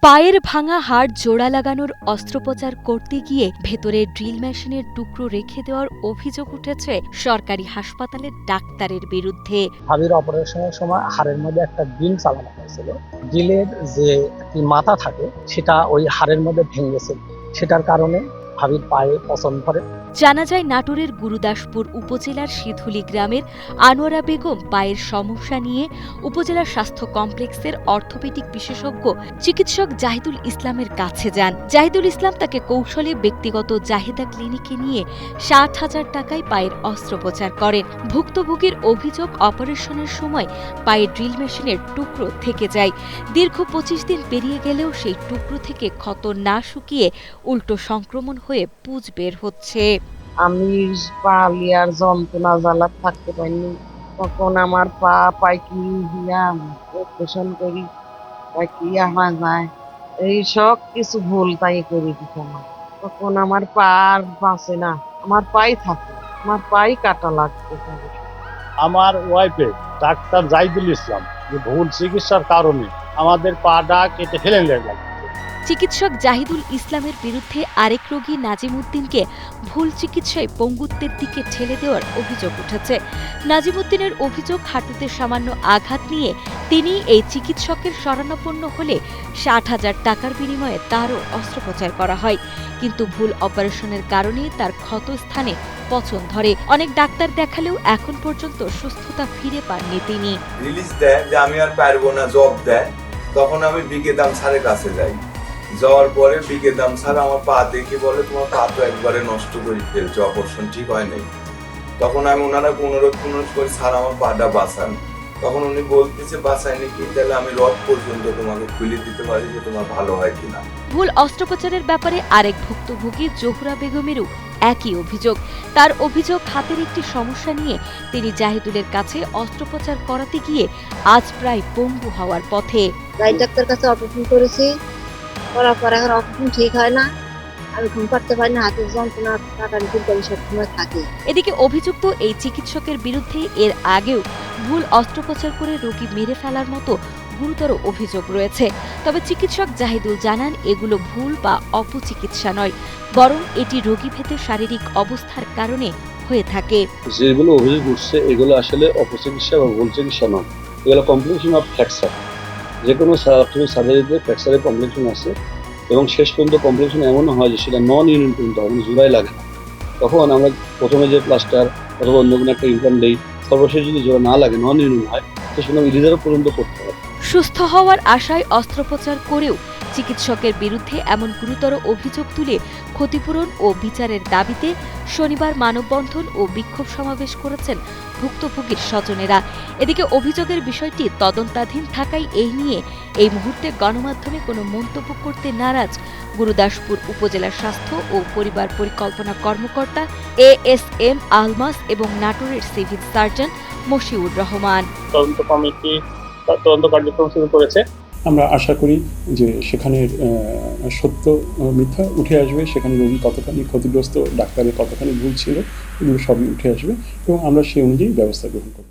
পায়ের ভাঙা হাড় জোড়া লাগানোর অস্ত্রোপচার করতে গিয়ে ভেতরে ড্রিল মেশিনের টুকরো রেখে দেওয়ার অভিযোগ উঠেছে সরকারি হাসপাতালের ডাক্তারের বিরুদ্ধে। ভাবির অপারেশনের সময় হাড়ের মধ্যে একটা ড্রিল চালানো হয়েছিল। ড্রিলের যে মাথা থাকে সেটা ওই হাড়ের মধ্যে ভেঙেছিল, সেটার কারণে ভাবির পায়ে পছন্দ করে। জানা যায় নাটোরের গুরুদাসপুর উপজেলার সিধুলি গ্রামের আনোয়ারা বেগম পায়ের সমস্যা নিয়ে উপজেলা স্বাস্থ্য কমপ্লেক্সের অর্থোপেডিক বিশেষজ্ঞ চিকিৎসক জাহিদুল ইসলামের কাছে যান। জাহিদুল ইসলাম তাকে কৌশলে ব্যক্তিগত জাহিদা ক্লিনিকে নিয়ে ৬০,০০০ টাকায় পায়ের অস্ত্রোপচার করেন। ভুক্তভোগীর অভিযোগ, অপারেশনের সময় পায়ে ড্রিল মেশিনের টুকরো থেকে যায়। দীর্ঘ ২৫ দিন পেরিয়ে গেলেও সেই টুকরো থেকে ক্ষত না শুকিয়ে উল্টো সংক্রমণ হয়ে পুঁজ বের হচ্ছে। আমি পা লিয়ার যন্ত্রণা জ্বালা থাকতে পারিনি। তখন আমার পা পাইকি দিয়া অপারেশন করি, পাইকি আমার যায়, এই সব কিছু ভুল তাই করে দিত আমার। তখন আমার পা আর বাঁচে না, আমার পাই থাকে, আমার পাই কাটা লাগতে থাকে। আমার ওয়াইফে ডাক্তার জাহিদুল ইসলাম যে ভুল চিকিৎসার কারণে আমাদের পাটা কেটে ফেলে লাগে। চিকিৎসক জাহিদুল ইসলামের বিরুদ্ধে আরেক রোগী নাজিমউদ্দিনকে ভুল চিকিৎসায় পঙ্গুত্বের দিকে ঠেলে দেওয়ার অভিযোগ উঠেছে। নাজিমউদ্দিনের অভিযোগ, হাঁটুতে সামান্য আঘাত নিয়ে তিনি এই চিকিৎসকের শরণাপন্ন হলে ৬০,০০০ টাকার বিনিময়ে তারও অস্ত্রোপচার করা হয়। কিন্তু ভুল অপারেশনের কারণে তার ক্ষত স্থানে পচন ধরে। অনেক ডাক্তার দেখালেও এখন পর্যন্ত সুস্থতা ফিরে পাননি তিনি। রিলিজ দেয় যে আমি আর পারবো না, জব দেয়, তখন আমি বিকেদাম স্যারের কাছে যাই। যাওয়ার পরে বিকেদাম স্যার আমার পা দেখে বলে, তোমার পা তো একবারে নষ্ট করে ফেলছে, অপারেশন ঠিক হয় নাই। তখন আমি ওনারা অনুরোধ করি, স্যার আমার পাটা বাঁচান। তখন উনি বলতেছে, বাঁচায়নি কি, তাহলে আমি রড পর্যন্ত তোমাকে খুলে দিতে পারি যে তোমার ভালো হয় কিনা। ভুল অস্ত্রোপচারের ব্যাপারে আরেক ভুক্তভোগী জোহরা বেগমেরও একই অভিযোগ। তার অভিযোগ, হাতের একটি সমস্যা নিয়ে তিনি জাহিদুলের কাছে অস্ত্রোপচার করাতে গিয়ে আজ প্রায় পঙ্গু হওয়ার পথে। ডাক্তার কাছে অপারেশন করেছি, করার পর এখন অপারেশন ঠিক হয় না, আমি ঘুম পাড়তে পারি না, হাতের যন্ত্রণা টাকা দিতে সবসময় থাকে। এদিকে অভিযুক্ত এই চিকিৎসকের বিরুদ্ধে এর আগেও ভুল অস্ত্রোপচার করে রোগী মেরে ফেলার মতো গুরুতর অভিযোগ রয়েছে। তবে চিকিৎসক জাহিদুল জানান, এগুলো ভুল বা অপচিকিৎসা নয়, বরং এটি রোগীভেদে শারীরিক অবস্থার কারণে হয়ে থাকে। যেগুলো অভিযোগ উঠছে এগুলো আসলে অপচিকিৎসা বা ভুল চিকিৎসা নয়, এগুলো কমপ্লিকেশন অফ ফ্র্যাকচার। যে কোনো সার্জারিতে ফ্র্যাকচারের কমপ্লিকেশন আছে এবং শেষ পর্যন্ত কমপ্লিকেশন এমনও হয় যে সেটা নন ইউনিট পর্যন্ত হয়, জোড়াই লাগে না। তখন আমরা প্রথমে যে প্লাস্টার অথবা অন্য কোনো একটা ইমপ্লান্ট দিই, সর্বশেষ যদি জোড়া না লাগে, নন ইউনিট হয়, তো সেটা ইলিজার পর্যন্ত করতে হয়। সুস্থ হওয়ার আশায় অস্ত্রোপচার করেও চিকিৎসকের বিরুদ্ধে এমন গুরুতর অভিযোগ তুলে ক্ষতিপূরণ ও বিচারের দাবিতে শনিবার মানববন্ধন ও বিক্ষোভ সমাবেশ করেছেন ভুক্তভোগীর স্বজনেরা। এদিকে অভিযোগের বিষয়টি তদন্তাধীন থাকায় এই নিয়ে এই মুহূর্তে গণমাধ্যমে কোনো মন্তব্য করতে নারাজ গুরুদাসপুর উপজেলার স্বাস্থ্য ও পরিবার পরিকল্পনা কর্মকর্তা ASM আলমাস এবং নাটোরের সিভিল সার্জন মশিউর রহমান। তদন্ত কমিটি তদন্ত কার্যক্রম শুরু করেছে। আমরা আশা করি যে সেখানে সত্য মিথ্যা উঠে আসবে, সেখানে রোগী কতখানি ক্ষতিগ্রস্ত, ডাক্তারের কতখানি ভুল ছিল, এগুলো সবই উঠে আসবে এবং আমরা সেই অনুযায়ী ব্যবস্থা গ্রহণ করব।